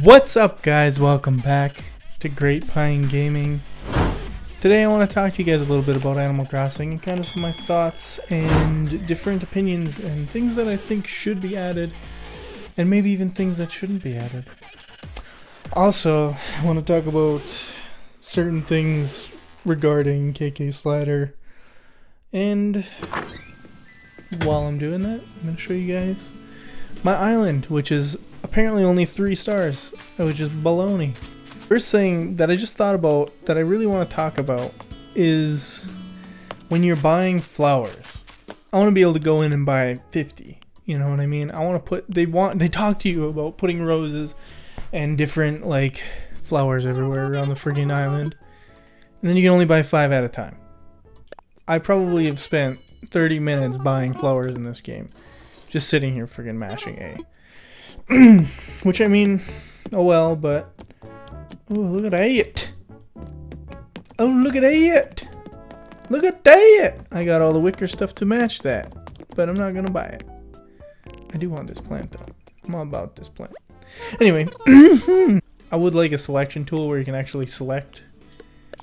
What's up, guys? Welcome back to Great Pine Gaming. Today I want to talk to you guys a little bit about Animal Crossing and kind of some of my thoughts and different opinions and things that I think should be added and maybe even things that shouldn't be added. Also, I want to talk about certain things regarding KK Slider, and while I'm doing that, I'm going to show you guys my island, which is apparently only 3 stars, which is baloney. First thing that I just thought about that I really want to talk about is when you're buying flowers. I want to be able to go in and buy 50. You know what I mean? I want to put. They talk to you about putting roses and different like flowers everywhere around the friggin' island, and then you can only buy 5 at a time. I probably have spent 30 minutes buying flowers in this game, just sitting here friggin' mashing A. Which, I mean, oh well, but oh, look at that. Oh, look at that. Look at that. I got all the wicker stuff to match that, but I'm not gonna buy it. I do want this plant though. I'm all about this plant. Anyway, I would like a selection tool where you can actually select.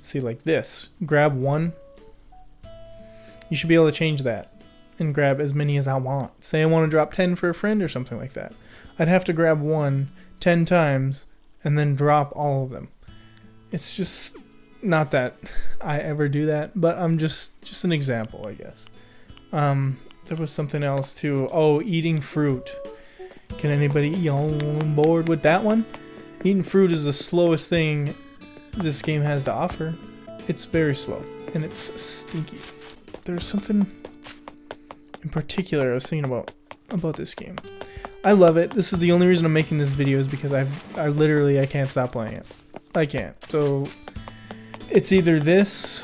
See, like this. Grab one. You should be able to change that and grab as many as I want. Say I want to drop 10 for a friend or something like that. I'd have to grab one 10 times and then drop all of them. It's just not that I ever do that, but I'm just an example, I guess. There was something else too. Oh, eating fruit. Can anybody on board with that one? Eating fruit is the slowest thing this game has to offer. It's very slow and it's stinky. There's something in particular I was thinking about this game. I love it. This is the only reason I'm making this video is because I literally can't stop playing it. I can't. So it's either this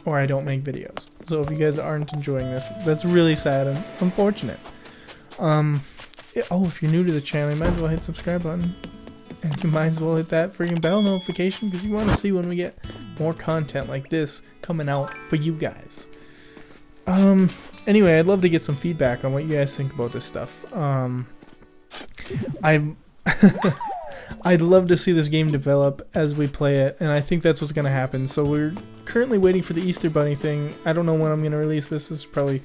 or I don't make videos. So if you guys aren't enjoying this, that's really sad and unfortunate. If you're new to the channel, you might as well hit the subscribe button. And you might as well hit that freaking bell notification because you want to see when we get more content like this coming out for you guys. Anyway, I'd love to get some feedback on what you guys think about this stuff. I'd love to see this game develop as we play it, and I think that's what's going to happen. So we're currently waiting for the Easter Bunny thing. I don't know when I'm going to release this. This is probably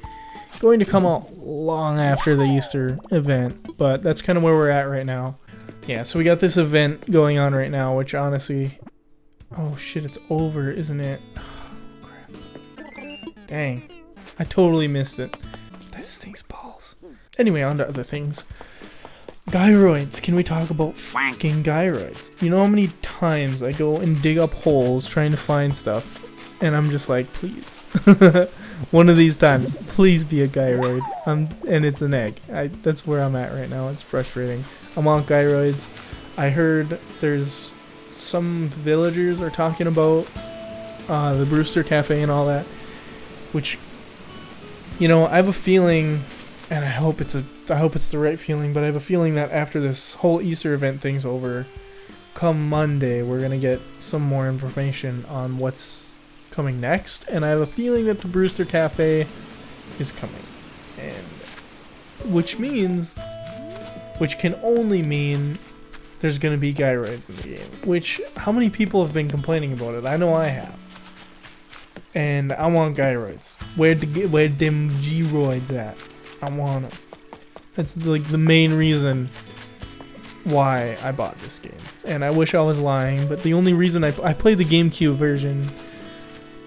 going to come out long after the Easter event, but that's kind of where we're at right now. Yeah, so we got this event going on right now, which honestly... Oh shit, it's over, isn't it? Oh, crap. Dang. I totally missed it. That stinks balls. Anyway, on to other things. Gyroids. Can we talk about fucking gyroids? You know how many times I go and dig up holes trying to find stuff, and I'm just like, please. One of these times, please be a gyroid. And it's an egg. That's where I'm at right now. It's frustrating. I want gyroids. I heard there's some villagers are talking about the Brewster Cafe and all that, which... You know, I have a feeling, and I hope it's the right feeling, but I have a feeling that after this whole Easter event thing's over, come Monday, we're going to get some more information on what's coming next, and I have a feeling that the Brewster Cafe is coming, and which can only mean there's going to be gyroids in the game, which, how many people have been complaining about it? I know I have. And I want gyroids. Where them gyroids at? I want them. That's like the main reason why I bought this game. And I wish I was lying, but the only reason I played the GameCube version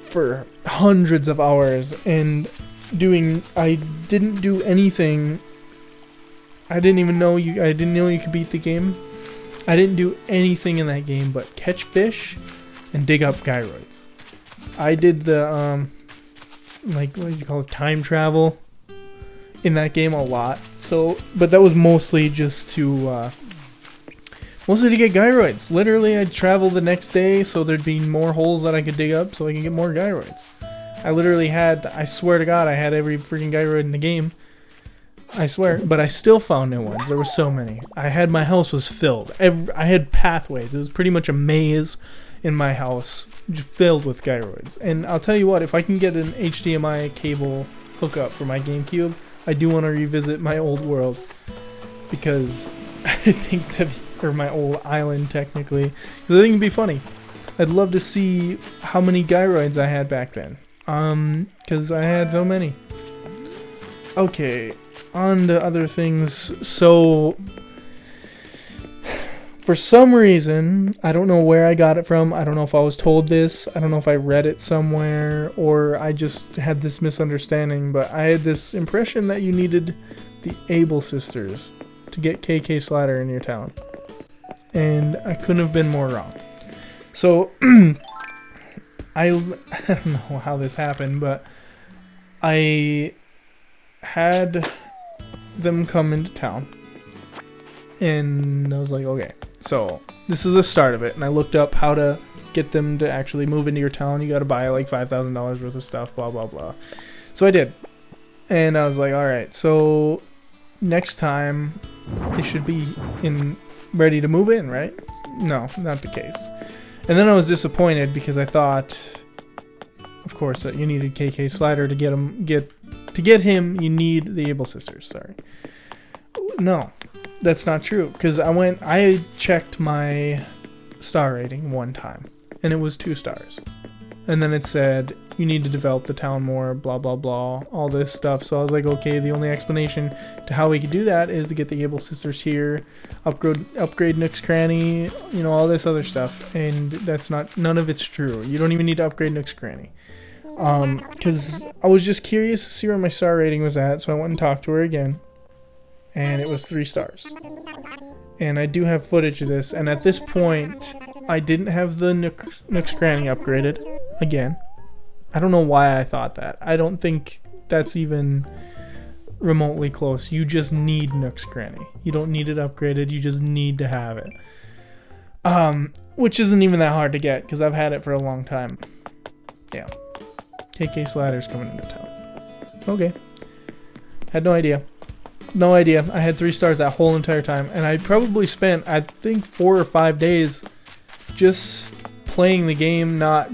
for hundreds of hours and I didn't do anything. I didn't know you could beat the game. I didn't do anything in that game but catch fish and dig up gyroids. I did the, like, what do you call it, time travel in that game a lot. So, but that was mostly just to get gyroids. Literally, I'd travel the next day so there'd be more holes that I could dig up so I could get more gyroids. I literally had, I swear to God, I had every freaking gyroid in the game. I swear. But I still found new ones. There were so many. My house was filled. I had pathways. It was pretty much a maze in my house filled with gyroids. And I'll tell you what, if I can get an HDMI cable hookup for my GameCube, I do want to revisit my old world because I think that or my old island technically, because I think it'd be funny. I'd love to see how many gyroids I had back then, because I had so many. Okay, on to other things. So, for some reason, I don't know where I got it from. I don't know if I was told this. I don't know if I read it somewhere, or I just had this misunderstanding, but I had this impression that you needed the Able Sisters to get KK Slider in your town. And I couldn't have been more wrong. So, I don't know how this happened, but I had them come into town. And I was like, okay, so this is the start of it. And I looked up how to get them to actually move into your town. You got to buy like $5,000 worth of stuff, blah, blah, blah. So I did. And I was like, all right, so next time they should be ready to move in, right? No, not the case. And then I was disappointed because I thought, of course, that you needed KK Slider to get him. You need the Able Sisters. Sorry. No, that's not true. Because I checked my star rating one time, and it was 2 stars. And then it said you need to develop the town more, blah blah blah, all this stuff. So I was like, okay, the only explanation to how we could do that is to get the Able Sisters here, upgrade Nook's Cranny, you know, all this other stuff. And that's none of it's true. You don't even need to upgrade Nook's Cranny. Because I was just curious to see where my star rating was at, so I went and talked to her again, and it was 3 stars. And I do have footage of this, and at this point, I didn't have the Nook's Cranny upgraded again. I don't know why I thought that. I don't think that's even remotely close. You just need Nook's Cranny. You don't need it upgraded. You just need to have it. Which isn't even that hard to get, because I've had it for a long time. Yeah. KK Slider's coming into town. Okay. Had no idea. No idea. I had 3 stars that whole entire time, and I probably spent, I think, 4 or 5 days just playing the game, not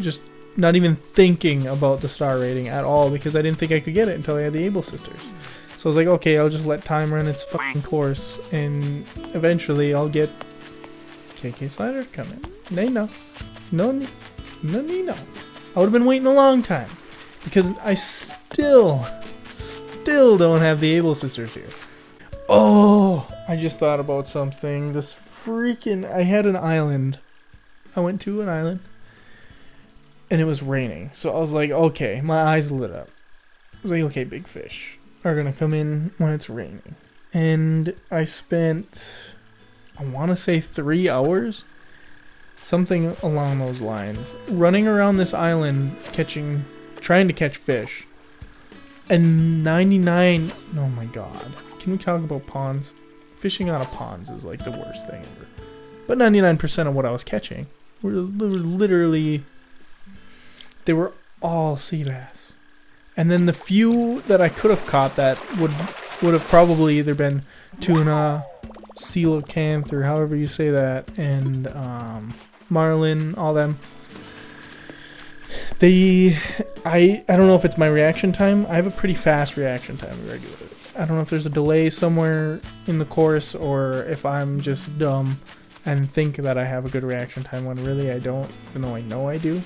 even thinking about the star rating at all, because I didn't think I could get it until I had the Able Sisters. So I was like, okay, I'll just let time run its fucking course, and eventually I'll get KK Slider to come in. No. I would have been waiting a long time, because I still don't have the Able Sisters here. Oh, I just thought about something. I had an island. I went to an island, and it was raining. So I was like, okay, my eyes lit up. I was like, okay, big fish are going to come in when it's raining. And I spent, I want to say 3 hours, something along those lines, running around this island trying to catch fish. And 99, oh my god. Can we talk about ponds? Fishing out of ponds is like the worst thing ever. But 99% of what I was catching were literally, they were all sea bass. And then the few that I could have caught that would have probably either been tuna, coelacanth, or however you say that, and marlin, all them. I don't know if it's my reaction time. I have a pretty fast reaction time regularly. I don't know if there's a delay somewhere in the course, or if I'm just dumb and think that I have a good reaction time when really I don't, even though I know I do.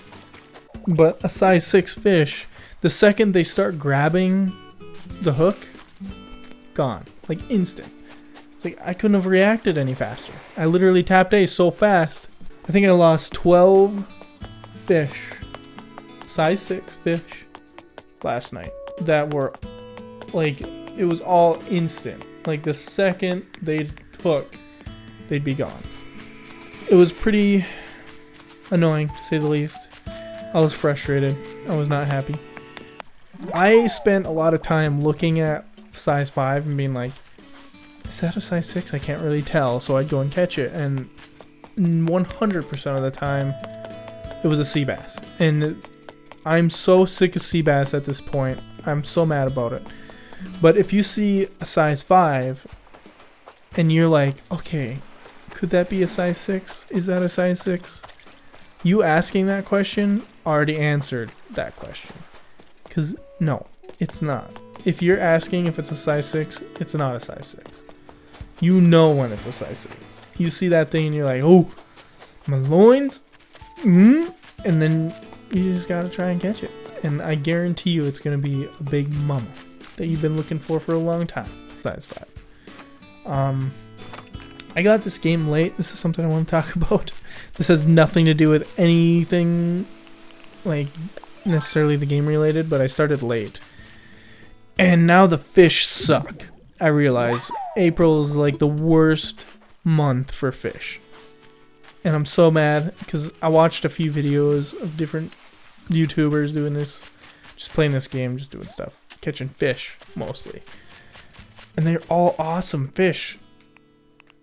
But a size 6 fish, the second they start grabbing the hook, gone. Like instant. It's like I couldn't have reacted any faster. I literally tapped A so fast. I think I lost 12 fish, size 6 fish, last night that were like, it was all instant. Like the second they'd hook, they'd be gone. It was pretty annoying, to say the least. I was frustrated. I was not happy. I spent a lot of time looking at size 5 and being like, is that a size 6? I can't really tell. So I'd go and catch it, and 100% of the time it was a sea bass. And I'm so sick of sea bass at this point. I'm so mad about it. But if you see a size 5 and you're like, okay, could that be a size 6? Is that a size 6? You asking that question already answered that question. Because no, it's not. If you're asking if it's a size 6, it's not a size 6. You know when it's a size 6. You see that thing and you're like, oh, my loins? And then you just gotta try and catch it. And I guarantee you it's gonna be a big mama that you've been looking for a long time. Size 5. I got this game late. This is something I want to talk about. This has nothing to do with anything like necessarily the game related, but I started late. And now the fish suck. I realize April is like the worst month for fish. And I'm so mad because I watched a few videos of different YouTubers doing this, just playing this game, just doing stuff, catching fish mostly. And they're all awesome fish.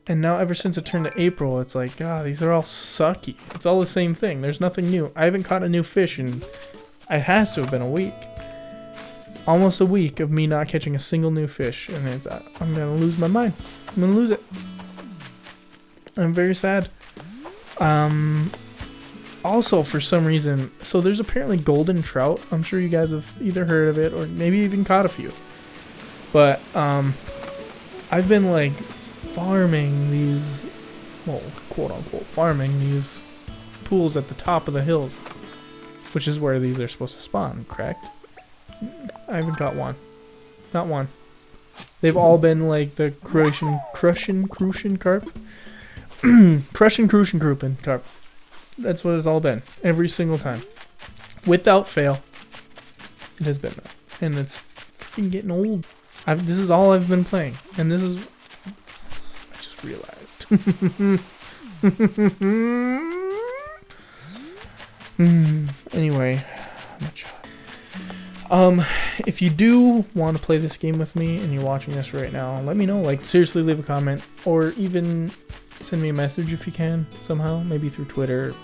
And now ever since it turned to April, it's like, God, these are all sucky. It's all the same thing. There's nothing new. I haven't caught a new fish in, it has to have been a week. Almost a week of me not catching a single new fish. And it's, I'm going to lose my mind. I'm going to lose it. I'm very sad. Also, for some reason, so there's apparently golden trout. I'm sure you guys have either heard of it or maybe even caught a few. But, I've been like farming these, well, quote unquote, farming these pools at the top of the hills, which is where these are supposed to spawn, correct? I haven't got one. Not one. They've all been like the crucian carp. Crucian carp. That's what it's all been. Every single time. Without fail. It has been that. And it's freaking getting old. This is all I've been playing. And this is... I just realized. Anyway. If you do want to play this game with me and you're watching this right now, let me know. Like, seriously, leave a comment. Or even send me a message if you can, somehow. Maybe through Twitter,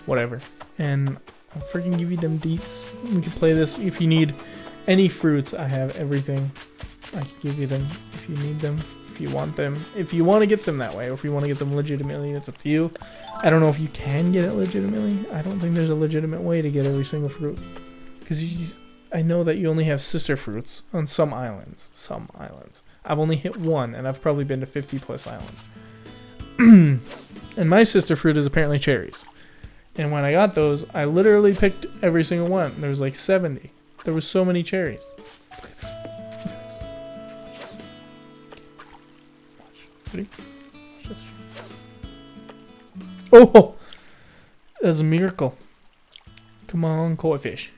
whatever. And I'll freaking give you them deets. We can play this. If you need any fruits, I have everything. I can give you them if you need them, if you want them. If you want to get them that way, or if you want to get them legitimately, it's up to you. I don't know if you can get it legitimately. I don't think there's a legitimate way to get every single fruit. Because I know that you only have sister fruits on some islands. Some islands. I've only hit one, and I've probably been to 50 plus islands. And my sister fruit is apparently cherries. And when I got those, I literally picked every single one. There was like 70. There was so many cherries. Look at this. Ready? Watch this. Oh! That's a miracle. Come on, koi fish.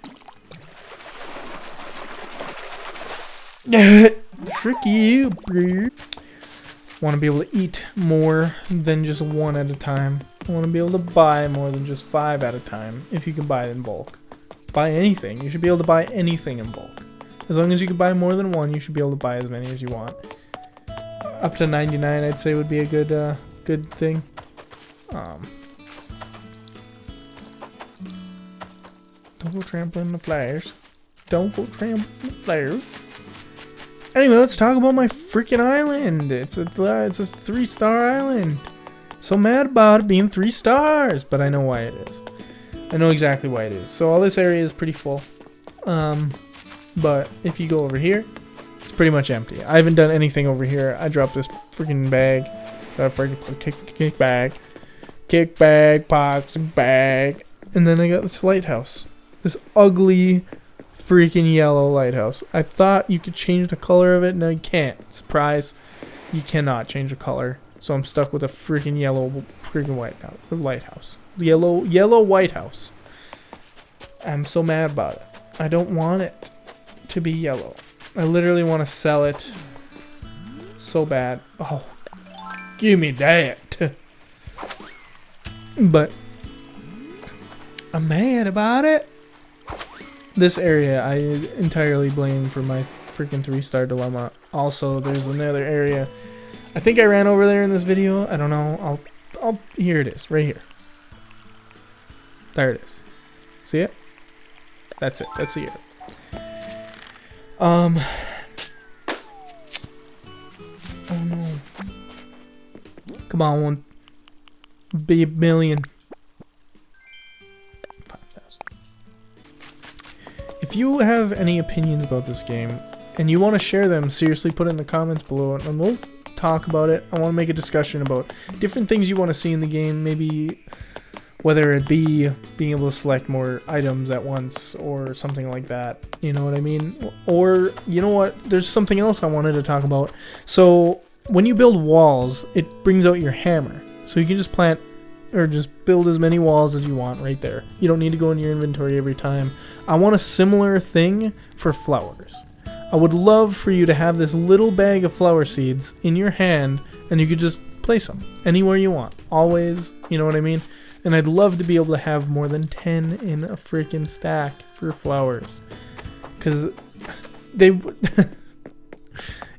Frick you, bro. Want to be able to eat more than just one at a time. I want to be able to buy more than just 5 at a time, if you can buy it in bulk. Buy anything. You should be able to buy anything in bulk. As long as you can buy more than one, you should be able to buy as many as you want. Up to 99, I'd say, would be a good, good thing. Don't go trampling the flares. Don't go trampling the flares. Anyway, let's talk about my freaking island. It's a 3-star island. So mad about it being 3 stars, but I know why it is. I know exactly why it is. So all this area is pretty full. But if you go over here, it's pretty much empty. I haven't done anything over here. I dropped this freaking bag. Got a freaking kick bag. Kick bag, boxing bag. And then I got this lighthouse. This ugly freaking yellow lighthouse. I thought you could change the color of it. No, you can't. Surprise. You cannot change the color. So I'm stuck with a freaking yellow freaking lighthouse. Yellow White House. I'm so mad about it. I don't want it to be yellow. I literally want to sell it so bad. Oh, give me that. But I'm mad about it. This area I entirely blame for my freaking 3-star dilemma. Also, there's another area. I think I ran over there in this video. I don't know. Here it is, right here. There it is. See it? That's it. That's the area. Oh no. Come on, one. Be a million. 5,000. If you have any opinions about this game and you want to share them, seriously put it in the comments below and we'll talk about it. I want to make a discussion about different things you want to see in the game. Maybe whether it be being able to select more items at once or something like that. You know what I mean? Or, you know what? There's something else I wanted to talk about. So when you build walls, it brings out your hammer. So you can just plant or just build as many walls as you want right there. You don't need to go in your inventory every time. I want a similar thing for flowers. I would love for you to have this little bag of flower seeds in your hand and you could just place them anywhere you want. Always, you know what I mean? And I'd love to be able to have more than 10 in a freaking stack for flowers. Because they...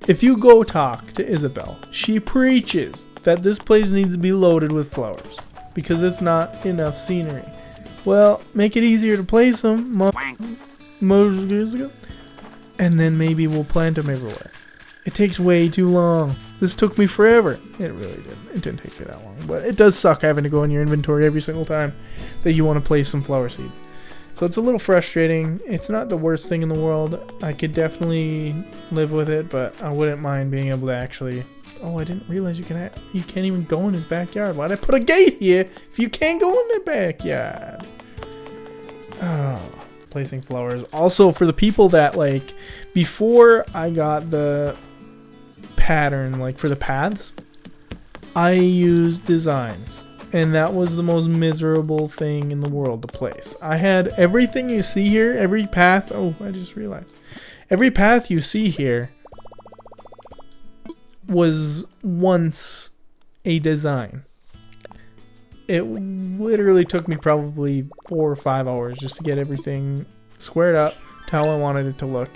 If you go talk to Isabelle, she preaches that this place needs to be loaded with flowers. Because it's not enough scenery. Well, make it easier to place them. And then maybe we'll plant them everywhere. It takes way too long. This took me forever. It really didn't. It didn't take me that long. But it does suck having to go in your inventory every single time that you want to place some flower seeds. So it's a little frustrating. It's not the worst thing in the world. I could definitely live with it, but I wouldn't mind being able to actually... Oh, I didn't realize you can't even go in his backyard. Why'd I put a gate here if you can't go in the backyard? Oh, placing flowers. Also, for the people that, like, before I got the pattern, like, for the paths, I used designs. And that was the most miserable thing in the world to place. I had everything you see here, every path. Oh, I just realized. Every path you see here was once a design. It literally took me probably 4 or 5 hours just to get everything squared up to how I wanted it to look.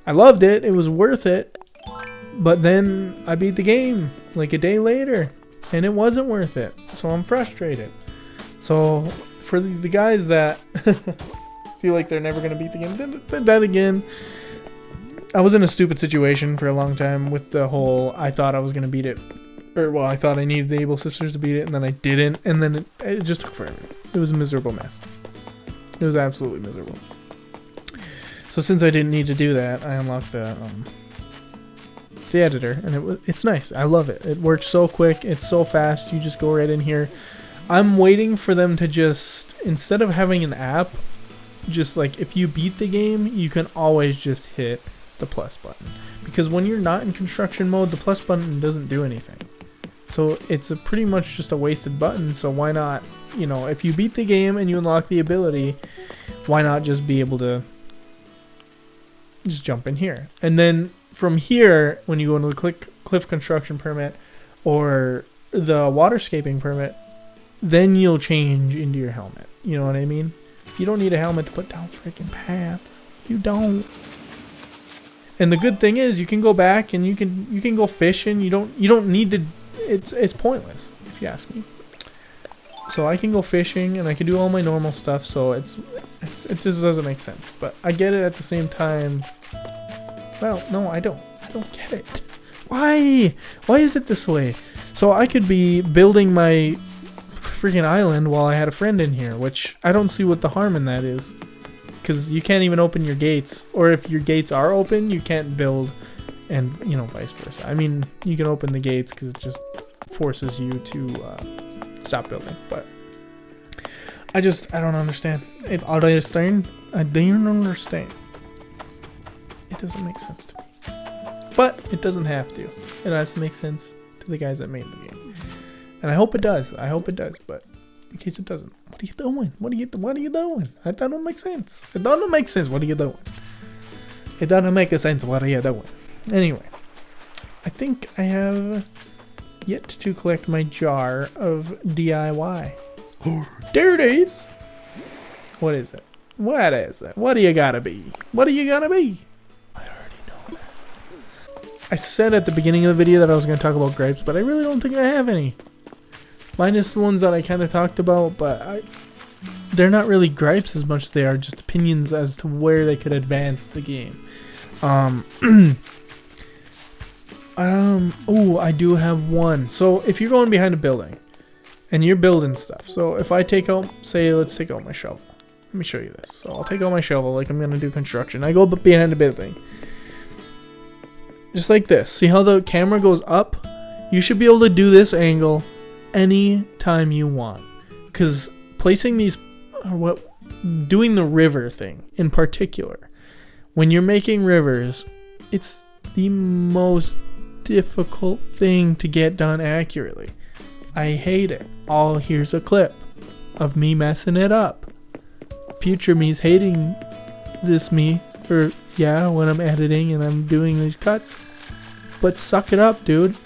I loved it. It was worth it. But then I beat the game like a day later and it wasn't worth it. So I'm frustrated. So for the guys that feel like they're never going to beat the game, then again, I was in a stupid situation for a long time with the whole, I thought I was going to beat it. Or, well, I thought I needed the Able Sisters to beat it, and then I didn't. And then it just took forever. It was a miserable mess. It was absolutely miserable. So since I didn't need to do that, I unlocked the editor, and it's nice. I love it. It works so quick. It's so fast. You just go right in here. I'm waiting for them to just, instead of having an app, just like if you beat the game, you can always just hit the plus button, because when you're not in construction mode, the plus button doesn't do anything, so it's pretty much just a wasted button. So why not, you know, if you beat the game and you unlock the ability, why not just be able to just jump in here, and then from here when you go into the cliff construction permit or the waterscaping permit, then you'll change into your helmet. You know what I mean? You don't need a helmet to put down freaking paths. You don't. And the good thing is you can go back and you can go fishing. You don't need to. It's pointless if you ask me. So I can go fishing and I can do all my normal stuff. So it just doesn't make sense. But I get it at the same time. Well, no, I don't. I don't get it. Why? Why is it this way? So I could be building my freaking island while I had a friend in here, which I don't see what the harm in that is. Because you can't even open your gates, or if your gates are open, you can't build, and you know, vice versa. I mean, you can open the gates because it just forces you to stop building. But I don't understand. I don't understand. It doesn't make sense to me. But it doesn't have to. It has to make sense to the guys that made the game, and I hope it does. I hope it does. But in case it doesn't, what are you doing? What are you doing? That don't make sense. It doesn't make sense. What are you doing? It doesn't make a sense. What are you doing? Anyway, I think I have yet to collect my jar of DIY. There it is. What is it? What is it? What do you gotta be? What do you gotta be? I already know that. I said at the beginning of the video that I was going to talk about gripes, but I really don't think I have any. Minus the ones that I kind of talked about, but they're not really gripes as much as they are just opinions as to where they could advance the game. Oh, I do have one. So if you're going behind a building and you're building stuff, so if I take out, say, let's take out my shovel. Let me show you this. So I'll take out my shovel like I'm going to do construction. I go behind a building. just like this. See how the camera goes up? You should be able to do this angle any time you want. Because placing these, doing the river thing in particular, when you're making rivers, it's the most difficult thing to get done accurately. I hate it. Oh, here's a clip of me messing it up. Future me's hating this me, or yeah, when I'm editing and I'm doing these cuts. But suck it up, dude.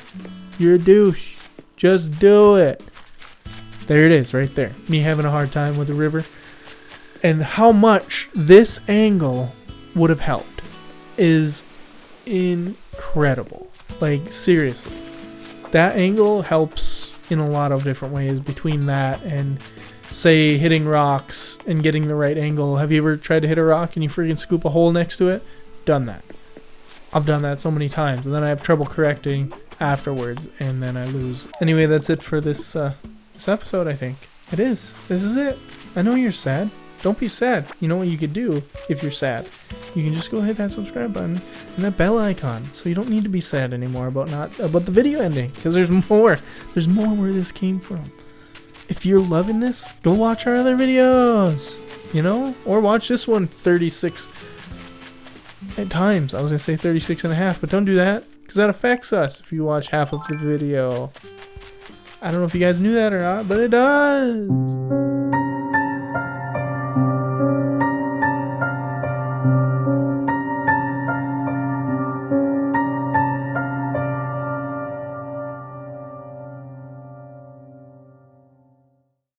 You're a douche. Just do it. There it is, right there. Me having a hard time with the river. And how much this angle would have helped is incredible. Like, seriously. That angle helps in a lot of different ways between that and, say, hitting rocks and getting the right angle. Have you ever tried to hit a rock and you freaking scoop a hole next to it? Done that. I've done that so many times, and then I have trouble correcting afterwards, and then I lose. Anyway, that's it for this episode, I think. It is. This is it. I know you're sad. Don't be sad. You know what you could do if you're sad? You can just go hit that subscribe button and that bell icon, so you don't need to be sad anymore about the video ending, because there's more. There's more where this came from. If you're loving this, go watch our other videos, you know? Or watch this one 36 times. I was going to say 36 and a half, but don't do that, because that affects us if you watch half of the video. I don't know if you guys knew that or not, but it does.